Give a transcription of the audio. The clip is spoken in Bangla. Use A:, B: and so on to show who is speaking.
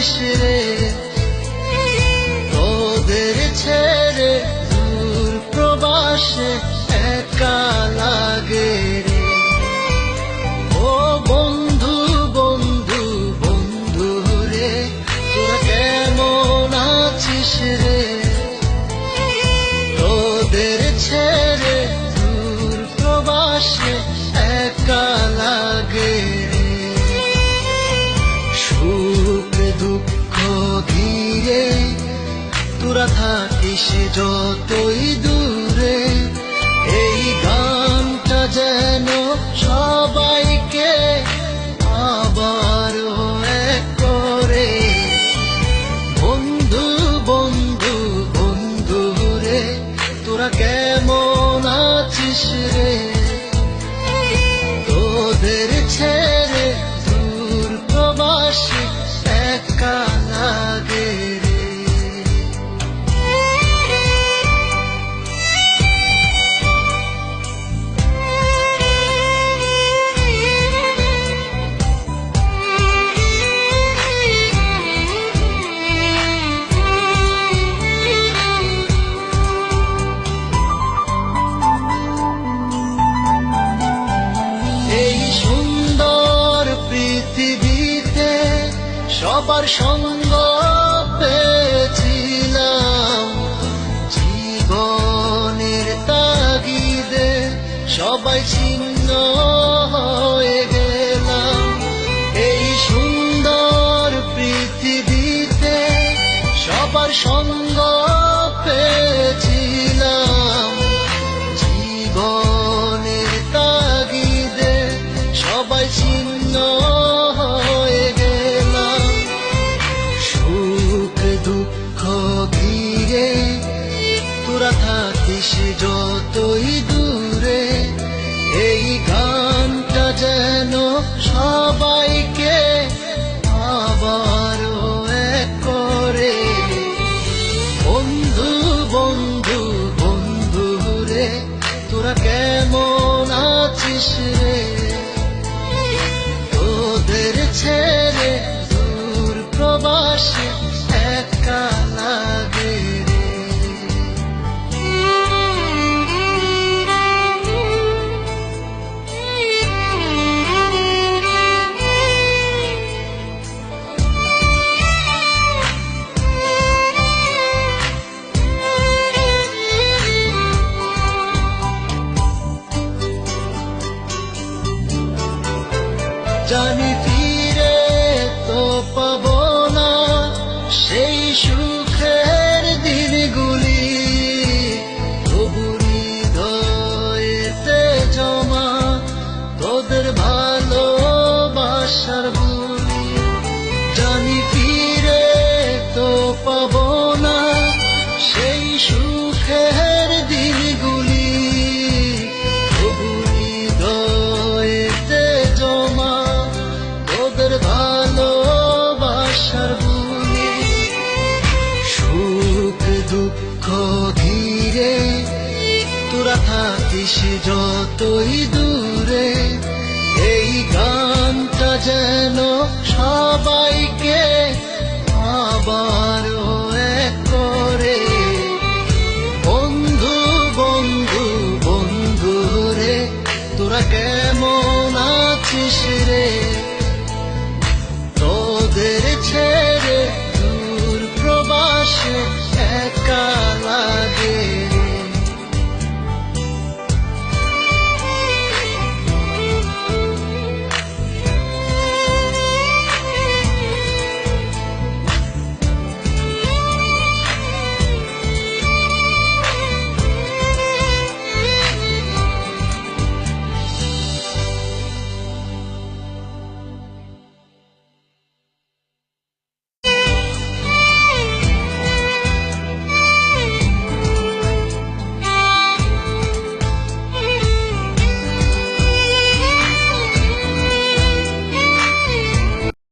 A: আছিস রে, তোদের ছেড়ে দূর প্রবাসে একা লাগে রে। ও বন্ধু বন্ধু বন্ধু রে, তোরা কেমন আছিস রে, তোদের ছেড়ে দূর প্রবাসে একা লাগে রে। সুখ দুঃখ ঘিরে তোরা থাকিস যতই দূরে, এই গানটা যেন সবাইকে আবার এক করে। বন্ধু বন্ধু বন্ধু রে, তোরা কেমন আছিস রে, তোদের ছেড়ে দূর প্রবাসে একা লাগে রে। পৃথিবীতে সবার সঙ্গ পেয়েছিলাম, জীবনের তাগিদে সবাই ছিন্ন হয়ে গেলাম। এই সুন্দর পৃথিবীতে সবার সঙ্গ পেয়েছিলাম, জীবনের তাগিদে সবাই ছিন্ন হয়ে গেলাম। সুখ দুঃখ ঘিরে তোরা থাকিস যতই দূরে, এই গানটা যেন সবাইকে আবার এক করে। বন্ধু বন্ধু বন্ধু রে, তোরা কেমন আছিস রে, তোদের ছেড়ে দূর প্রবাসে একা লাগে রে। জানি ফিরে তো পাবো না সেই সুখের দিনগুলি, তবু হৃদয়েতে জমা তোদের ভালোবাসার বুলি। জানি ফিরে তো পাবো না সেই সুখের দিনগুলি, তবু হৃদয়েতে জমা তোদের ভালোবাসার বুলি। সুখ দুঃখ ঘিরে তোরা থাকিস যতই দূরে, এই গানটা যেন সবাইকে আবার